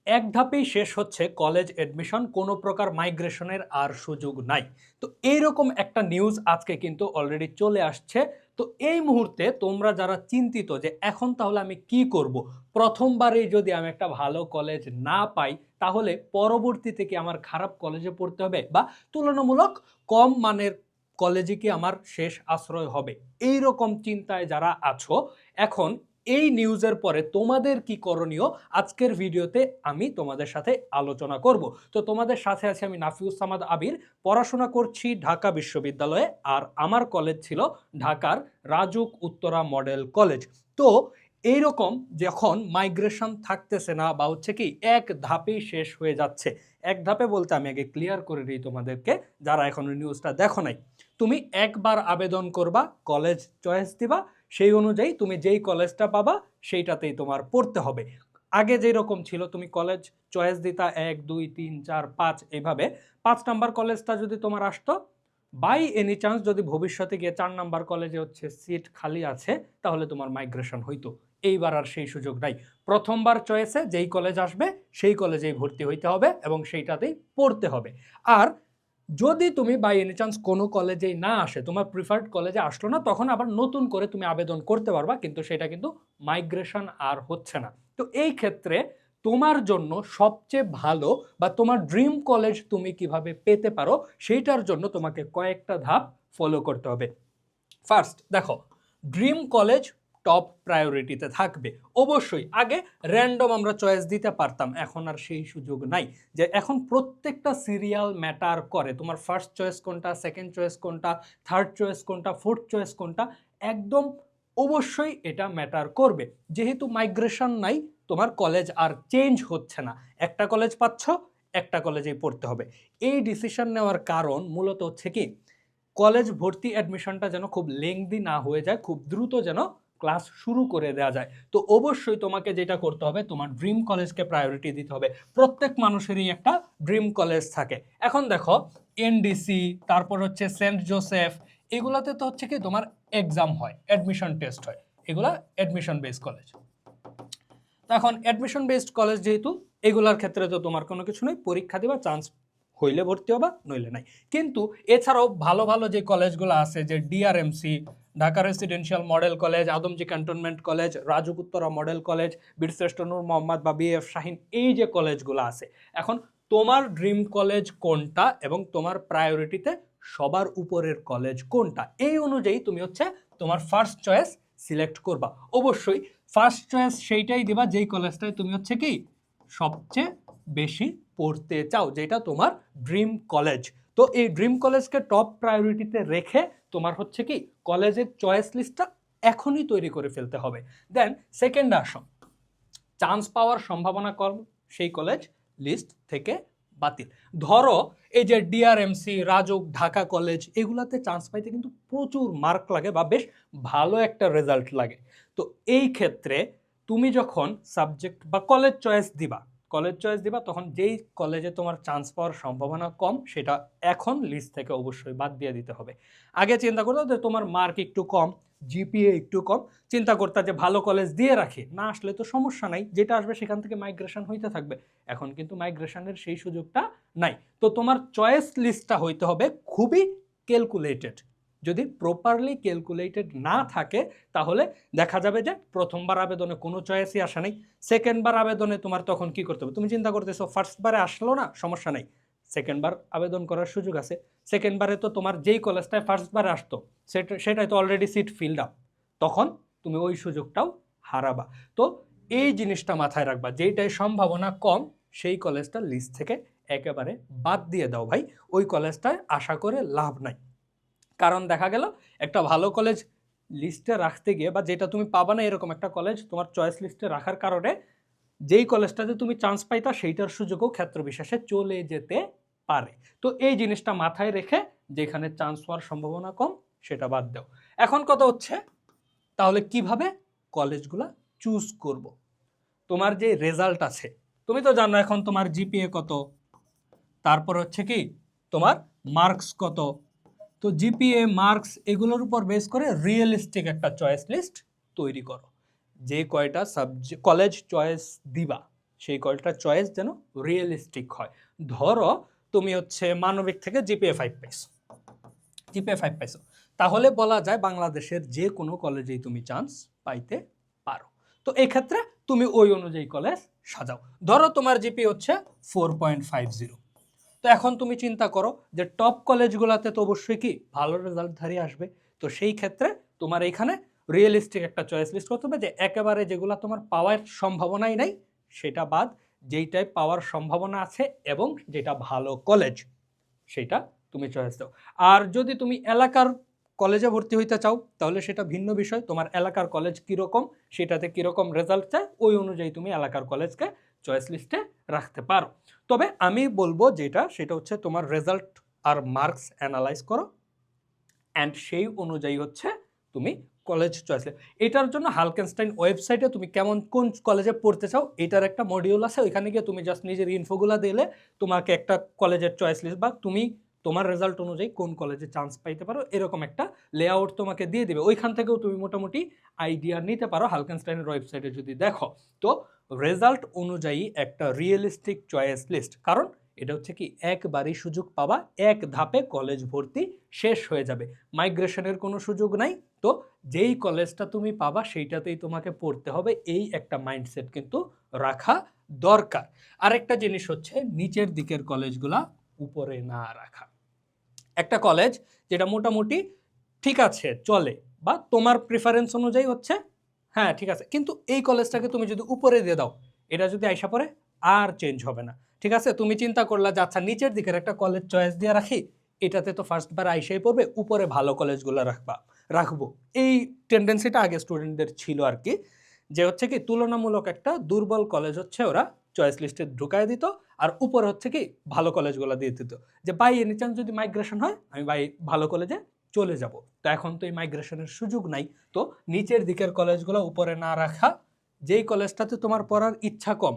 এক ধাপেই শেষ হচ্ছে কলেজ এডমিশন, কোনো প্রকার মাইগ্রেশনের আর সুযোগ নাই। তো এইরকম একটা নিউজ আজকে কিন্তু অলরেডি চলে আসছে। তো এই মুহূর্তে তোমরা যারা চিন্তিত যে এখন তাহলে আমি কি করব, প্রথমবারেই যদি আমি একটা ভালো কলেজ না পাই তাহলে পরবর্তীতে কি আমার খারাপ কলেজে পড়তে হবে বা তুলনামূলক কম মানের কলেজে কি আমার শেষ আশ্রয় হবে, এই রকম চিন্তায় যারা আছো, এখন এই নিউজের পরে তোমাদের কি করণীয় আজকের ভিডিওতে আমি তোমাদের সাথে আলোচনা করব। তো তোমাদের সাথে আছে আমি নাফিউস সামাদ আবির, পড়াশোনা করছি ঢাকা বিশ্ববিদ্যালয়ে, আর আমার কলেজ ছিল ঢাকার রাজুক উত্তরা মডেল কলেজ। তো এইরকম যখন মাইগ্রেশন থাকতেছে না বা হচ্ছে কি এক ধাপেই শেষ হয়ে যাচ্ছে, এক ধাপে বলতে আমি আগে ক্লিয়ার করে দিই তোমাদেরকে যারা এখনো নিউজটা দেখো নাই। তুমি একবার আবেদন করবা, কলেজ চয়েস দিবা, সেই অনুযায়ী তুমি যেই কলেজটা পাবা সেইটাতেই তোমার পড়তে হবে। আগে যেরকম ছিল তুমি কলেজ চয়েস দিতা 1 2 3 4 5, এইভাবে 5 নাম্বার কলেজটা যদি তোমার আসতো, বাই এনি চান্স যদি ভবিষ্যতে গিয়ে 4 নাম্বার কলেজে হচ্ছে সিট খালি আছে তাহলে তোমার মাইগ্রেশন হইতো। এইবার আর সেই সুযোগ নাই। প্রথমবার চয়েসে যেই কলেজ আসবে সেই কলেজেই ভর্তি হইতে হবে এবং সেইটাতেই পড়তে হবে। আর যদি তুমি বাই এনি চান্স কোনো কলেজেই না আসে, তোমার প্রিফার্ড কলেজে আসলো না, তখন আবার নতুন করে তুমি আবেদন করতে পারবা, কিন্তু সেটা কিন্তু মাইগ্রেশন আর হচ্ছে না। তো এই ক্ষেত্রে তোমার জন্য সবচেয়ে ভালো বা তোমার ড্রিম কলেজ তুমি কিভাবে পেতে পারো সেইটার জন্য তোমাকে কয়েকটা ধাপ ফলো করতে হবে। ফার্স্ট দেখো, ড্রিম কলেজ টপ প্রায়োরিটিতে থাকবে অবশ্যই। আগে র্যান্ডম আমরা চয়েস দিতে পারতাম, এখন আর সেই সুযোগ নাই। যে এখন প্রত্যেকটা সিরিয়াল ম্যাটার করে, তোমার ফার্স্ট চয়েস কোনটা, সেকেন্ড চয়েস কোনটা, থার্ড চয়েস কোনটা, ফোর্থ চয়েস কোনটা, একদম অবশ্যই এটা ম্যাটার করবে। যেহেতু মাইগ্রেশন নাই, তোমার কলেজ আর চেঞ্জ হচ্ছে না, একটা কলেজ পাচ্ছ, একটা কলেজেই পড়তে হবে। এই ডিসিশন নেওয়ার কারণ মূলত হচ্ছে কি, কলেজ ভর্তি অ্যাডমিশনটা যেন খুব লেংদি না হয়ে যায়, খুব দ্রুত যেন ক্লাস শুরু করে দেওয়া যায়। তো অবশ্যই তোমাকে যেটা করতে হবে, তোমার ড্রিম কলেজকে প্রায়োরিটি দিতে হবে। প্রত্যেক মানুষেরই একটা ড্রিম কলেজ থাকে। এখন দেখো, এনডিসি, তারপর হচ্ছে সেন্ট জোসেফ, এগুলাতে তো হচ্ছে কি তোমার এক্সাম হয়, অ্যাডমিশন টেস্ট হয়, এগুলা অ্যাডমিশন বেসড কলেজ। তো এখন অ্যাডমিশন বেসড কলেজ যেহেতু, এগুলার ক্ষেত্রে তো তোমার কোনো কিছু নেই, পরীক্ষা দিবা, চান্স হইলে ভর্তি হবা, নইলে নাই। কিন্তু এছাড়াও ভালো ভালো যে কলেজগুলো আছে, যে DRMC, Dhaka residential model college, Adamjee cantonment college, RAJUK Uttara model college, বীরশ্রেষ্ঠ নূর মোহাম্মদ বা বিএফ শাহিন, এই যে কলেজগুলো আছে, এখন তোমার ড্রিম কলেজ কোনটা এবং তোমার প্রায়োরিটিতে সবার উপরের কলেজ কোনটা, এই অনুযায়ী তুমি হচ্ছে তোমার ফার্স্ট চয়েস সিলেক্ট করবা। অবশ্যই ফার্স্ট চয়েস সেইটাই দিবা যেই কলেজটায় তুমি হচ্ছে কি সবচেয়ে বেশি পড়তে চাও, যেটা তোমার ড্রিম কলেজ। তো এই ড্রিম কলেজকে টপ প্রায়োরিটিতে রেখে তোমার হচ্ছে কি কলেজের চয়েস লিস্টটা এখনই তৈরি করে ফেলতে হবে। দেন সেকেন্ড আসো, চান্স পাওয়ার সম্ভাবনা কম সেই কলেজ লিস্ট থেকে বাতিল। ধরো এই যে ডিআরএমসি, রাজুক, ঢাকা কলেজ, এগুলাতে চান্স পাইতে কিন্তু প্রচুর মার্ক লাগে বা বেশ ভালো একটা রেজাল্ট লাগে। তো এই ক্ষেত্রে তুমি যখন সাবজেক্ট বা কলেজ চয়েস দিবা তখন যেই কলেজে তোমার চান্স পাওয়ার সম্ভাবনা কম সেটা এখন লিস্ট থেকে অবশ্যই বাদ দিয়ে দিতে হবে। আগে চিন্তা করতো যে তোমার মার্ক একটু কম, জিপিএ একটু কম, চিন্তা করতে যে ভালো কলেজ দিয়ে রাখি, না আসলে তো সমস্যা নাই, যেটা আসবে সেখান থেকে মাইগ্রেশন হইতে থাকবে। এখন কিন্তু মাইগ্রেশনের সেই সুযোগটা নাই। তো তোমার চয়েস লিস্টটা হইতে হবে খুবই ক্যালকুলেটেড। যদি প্রপারলি ক্যালকুলেটেড না থাকে তাহলে দেখা যাবে যে প্রথমবার আবেদনে কোনো চয়েসই আসা নেই, সেকেন্ডবার আবেদনে তোমার তখন কি করতে হবে, তুমি চিন্তা করতেছো ফার্স্টবারে আসলো না, সমস্যা নেই, সেকেন্ডবার আবেদন করার সুযোগ আছে। সেকেন্ডবারে তো তোমার যেই কলেজটায় ফার্স্টবারে আসতো সেটাই তো অলরেডি সিট ফিল্ড আপ, তখন তুমি ওই সুযোগটাও হারাবা। তো এই জিনিসটা মাথায় রাখবা, যেইটাই সম্ভাবনা কম সেই কলেজটা লিস্ট থেকে একেবারে বাদ দিয়ে দাও ভাই, ওই কলেজটায় আশা করে লাভ নাই। কারণ দেখা গেল একটা ভালো কলেজ লিস্টে রাখতে গিয়ে, বা যেটা তুমি পাবা না এরকম একটা কলেজ তোমার চয়েস লিস্টে রাখার কারণে, যেই কলেজটাতে তুমি চান্স পাইতা সেইটার সুযোগও ক্ষেত্র বিশেষে চলে যেতে পারে। তো এই জিনিসটা মাথায় রেখে যেখানে চান্স হওয়ার সম্ভাবনা কম সেটা বাদ দাও। এখন কথা হচ্ছে তাহলে কিভাবে কলেজগুলা চুজ করব। তোমার যে রেজাল্ট আছে, তুমি তো জানো এখন তোমার জিপিএ কত, তারপর হচ্ছে কি তোমার মার্কস কত। তো জিপিএ, মার্কস, এগুলোর উপর বেস করে রিয়েলিস্টিক একটা চয়েস লিস্ট তৈরি করো, যে কয়টা সাবজেক্ট কলেজ চয়েস দিবা সেই কলেজটা চয়েস যেন রিয়েলিস্টিক হয়। ধরো তুমি হচ্ছে মানবিক থেকে জিপিএ 5 পাইছো, তাহলে বলা যায় বাংলাদেশের যে কোনো কলেজেই তুমি চান্স পাইতে পারো। তো এই ক্ষেত্রে তুমি ওই অনুযায়ী কলেজ সাজাও। ধরো তোমার জিপি হচ্ছে 4.50, তো এখন তুমি চিন্তা করো যে টপ কলেজগুলোতে তো অবশ্যই কি ভালো রেজাল্টধারী আসবে। তো সেই ক্ষেত্রে তোমার এইখানে রিয়েলিস্টিক একটা চয়েস লিস্ট করতে হবে যে একেবারে যেগুলো তোমার পাওয়ার সম্ভাবনাই নাই সেটা বাদ, যেইটাই পাওয়ার সম্ভাবনা আছে এবং যেটা ভালো কলেজ সেটা তুমি চয়েস দাও। আর যদি তুমি এলাকার কলেজে ভর্তি হইতে চাও তাহলে সেটা ভিন্ন বিষয়, তোমার এলাকার কলেজ কীরকম, সেটাতে কীরকম রেজাল্ট চায় ওই অনুযায়ী তুমি এলাকার কলেজকে চয়েস লিস্টে রাখতে পারো। তবে আমি বলবো যেটা সেটা হচ্ছে তোমার রেজাল্ট আর মার্কস অ্যানালাইজ করো অ্যান্ড সেই অনুযায়ী হচ্ছে তুমি কলেজ চয়েস। এটার জন্য হালকেনস্টাইন ওয়েবসাইটে তুমি কেমন কোন কলেজে পড়তে চাও এটার একটা মডিউল আছে, ওইখানে গিয়ে তুমি জাস্ট নিজের ইনফোগুলো দিলে তোমাকে একটা কলেজের চয়েস লিস্ট বা তুমি তোমার রেজাল্ট অনুযায়ী কোন কলেজে চান্স পাইতে পারো এরকম একটা লেআউট তোমাকে দিয়ে দেবে। ওইখান থেকেও তুমি মোটামুটি আইডিয়া নিতে পারো হালকেনস্টাইনের ওয়েবসাইটে যদি দেখো। তো রেজাল্ট অনুযায়ী একটা রিয়েলিস্টিক চয়েস লিস্ট, কারণ এটা হচ্ছে কি একবারই সুযোগ পাবা, এক ধাপে কলেজ ভর্তি শেষ হয়ে যাবে, মাইগ্রেশনের কোনো সুযোগ নাই। তো যেই কলেজটা তুমি পাবা সেইটাতেই তোমাকে পড়তে হবে, এই একটা মাইন্ডসেট কিন্তু রাখা দরকার। আরেকটা জিনিস হচ্ছে নিচের দিকের কলেজগুলা উপরে না রাখা। একটা কলেজ যেটা মোটামুটি ঠিক আছে চলে বা তোমার প্রিফারেন্স অনুযায়ী হচ্ছে হ্যাঁ ঠিক আছে, কিন্তু এই কলেজটাকে তুমি যদি উপরে দিয়ে দাও এটা যদি আইসা পড়ে আর চেঞ্জ হবে না। ঠিক আছে, তুমি চিন্তা করলা যে আচ্ছা নিচের দিকের একটা কলেজ চয়েস দিয়ে রাখি, এটাতে তো ফার্স্টবার আইসাই পড়বে, উপরে ভালো কলেজগুলো রাখবো। এই টেন্ডেন্সিটা আগে স্টুডেন্টদের ছিল আর কি, যে হচ্ছে কি তুলনামূলক একটা দুর্বল কলেজ হচ্ছে ওরা চয়েস লিস্টে ঢুকায় দিত আর উপরে হচ্ছে কি ভালো কলেজগুলো দিয়ে দিত, যে বাই এনি চান্স যদি মাইগ্রেশন হয় আমি বাই ভালো কলেজে চলে যাব। তো এখন তো এই মাইগ্রেশনের সুযোগ নাই, তো নিচের দিকের কলেজগুলো উপরে না রাখা, যেই কলেজটাতে তোমার পড়ার ইচ্ছা কম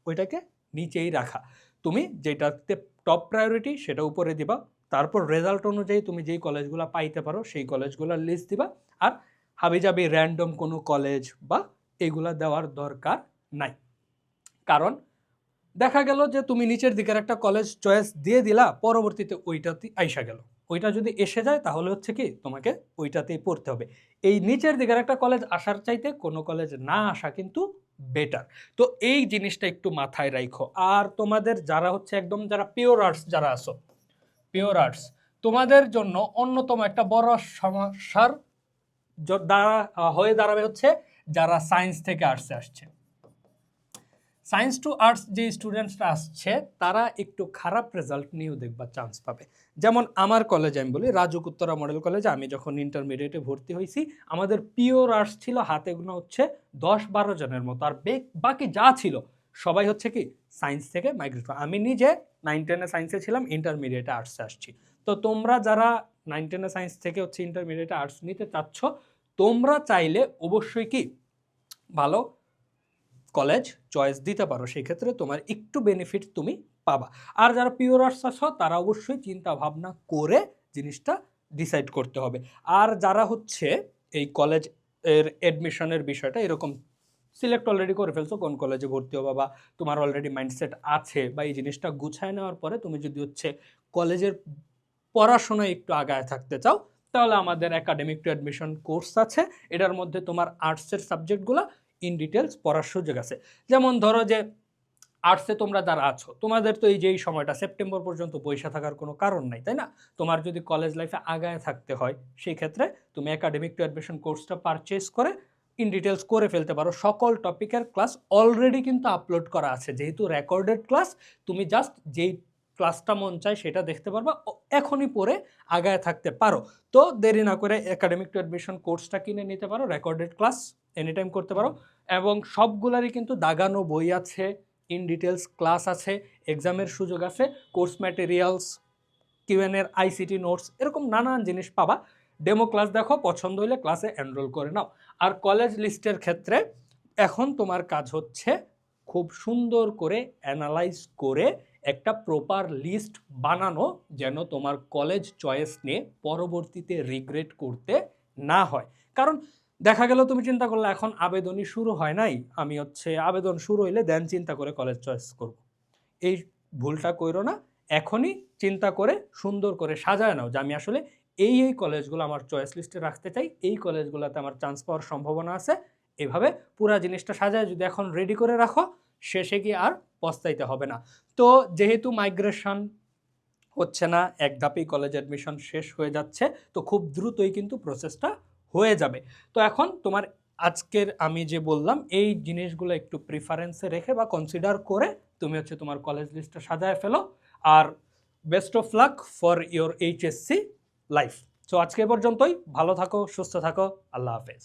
ওইটাকে নিচেই রাখা, তুমি যেটাতে টপ প্রায়োরিটি সেটা উপরে দিবা, তারপর রেজাল্ট অনুযায়ী তুমি যেই কলেজগুলো পাইতে পারো সেই কলেজগুলোর লিস্ট দিবা। আর হাবিজাবি র্যান্ডম কোনো কলেজ বা এগুলা দেওয়ার দরকার নাই, কারণ দেখা গেল যে তুমি নিচের দিকের একটা কলেজ চয়েস দিয়ে দিলা, পরবর্তীতে ওইটাতে আইসা গেল, ওইটা যদি এসে যায় তাহলে হচ্ছে কি তোমাকে ওইটাতেই পড়তে হবে। এই নিচের দিকের একটা কলেজ আসার চাইতে কোনো কলেজ না আসা কিন্তু বেটার। তো এই জিনিসটা একটু মাথায় রাখো। আর তোমাদের যারা হচ্ছে একদম যারা পিওর আর্টস যারা আসো, পিওর আর্টস তোমাদের জন্য অন্যতম একটা বড় সমস্যার দ্বারা হয়ে দাঁড়াবে হচ্ছে যারা সায়েন্স থেকে আর্টসে আসছে। সায়েন্স টু আর্টস যে স্টুডেন্টসরা আসছে তারা একটু খারাপ রেজাল্ট নিয়েও দেখবা চান্স পাবে। যেমন আমার কলেজ আমি বলি রাজুক উত্তরা মডেল কলেজে আমি যখন ইন্টারমিডিয়েটে ভর্তি হয়েছি আমাদের পিওর আর্টস ছিল হাতে গোনা হচ্ছে 10-12 জনের মতো, আর বাকি যা ছিল সবাই হচ্ছে কি সায়েন্স থেকে মাইগ্রেট। আমি নিজে 9-10-এ সায়েন্সে ছিলাম, ইন্টারমিডিয়েটে আর্টসে আসছি। তো তোমরা যারা 9-10-এ সায়েন্স থেকে হচ্ছে ইন্টারমিডিয়েটে আর্টস নিতে চাচ্ছ তোমরা চাইলে অবশ্যই কি ভালো কলেজ চয়েস দিতে পারো, সেই ক্ষেত্রে তোমার একটু বেনিফিট তুমি পাবা। আর যারা পিওর আর্টস আছো তারা অবশ্যই চিন্তা ভাবনা করে জিনিসটা ডিসাইড করতে হবে। আর যারা হচ্ছে এই কলেজ এর অ্যাডমিশনের বিষয়টা এরকম সিলেক্ট অলরেডি করে ফেলছো কোন কলেজে ভর্তি হবা বা তোমার অলরেডি মাইন্ডসেট আছে, বা এই জিনিসটা গুছায় নেওয়ার পরে তুমি যদি হচ্ছে কলেজের পড়াশোনায় একটু আগায় থাকতে চাও তাহলে আমাদের একাডেমিক টু অ্যাডমিশন কোর্স আছে, এটার মধ্যে তোমার আর্টসের সাবজেক্টগুলো ইন ডিটেলস পড়ার সুযোগ আছে। যেমন ধরো যে আর্টসে তোমরা যারা আছো তোমাদের তো এই যেই সময়টা সেপ্টেম্বর পর্যন্ত বসে থাকার কোনো কারণ নাই, তাই না? তোমার যদি কলেজ লাইফে আগায় থাকতে হয় সেই ক্ষেত্রে তুমি একাডেমিক টু অ্যাডমিশন কোর্সটা পারচেজ করে ইন ডিটেলস করে ফেলতে পারো। সকল টপিকের ক্লাস অলরেডি কিন্তু আপলোড করা আছে, যেহেতু রেকর্ডেড ক্লাস তুমি জাস্ট যেই ক্লাসটা মন চায় সেটা দেখতে পারবা, এখনই পড়ে আগায় থাকতে পারো। তো দেরি না করে একাডেমিক টু অ্যাডমিশন কোর্সটা কিনে নিতে পারো, রেকর্ডেড ক্লাস এনি টাইম করতে পারো এবং সবগুলারই কিন্তু দাগানো বই আছে, ইন ডিটেলস ক্লাস আছে, এক্সামের সুযোগ আছে, কোর্স ম্যাটেরিয়ালস, কিউএনের আইসিটি নোটস, এরকম নানান জিনিস পাবা। ডেমো ক্লাস দেখো, পছন্দ হলে ক্লাসে এনরোল করে নাও। আর কলেজ লিস্টের ক্ষেত্রে এখন তোমার কাজ হচ্ছে খুব সুন্দর করে অ্যানালাইজ করে একটা প্রপার লিস্ট বানানো, যেন তোমার কলেজ চয়েস নিয়ে পরবর্তীতে রিগ্রেট করতে না হয়। কারণ দেখা গেল তুমি চিন্তা করলে এখন আবেদনই শুরু হয় নাই, আমি আবেদন শুরু হইলে দেন চিন্তা করে কলেজ চয়েস করব। এই ভুলটা কইরো না, এখনই চিন্তা করে সুন্দর করে সাজায় নাও যে আমি আসলে এই কলেজগুলো আমার চয়েস লিস্টে রাখতে চাই, এই কলেজগুলোতে আমার চান্স পাওয়ার সম্ভাবনা আছে। এভাবে পুরা জিনিসটা সাজায় যদি এখন রেডি করে রাখো, শেষে গিয়ে আর পস্তাইতে হবে না। তো যেহেতু মাইগ্রেশন হচ্ছে না, এক ধাপেই কলেজ অ্যাডমিশন শেষ হয়ে যাচ্ছে, তো খুব দ্রুতই কিন্তু প্রসেসটা হয়ে যাবে। তো এখন তোমার আজকের আমি যে বললাম এই জিনিসগুলো একটু প্রিফারেন্সে রেখে বা কনসিডার করে তুমি তোমার কলেজ লিস্টটা সাজায় ফেলো। আর best of luck for your HSC life. So আজকে পর্যন্তই, ভালো থাকো, সুস্থ থাকো, আল্লাহ হাফেজ।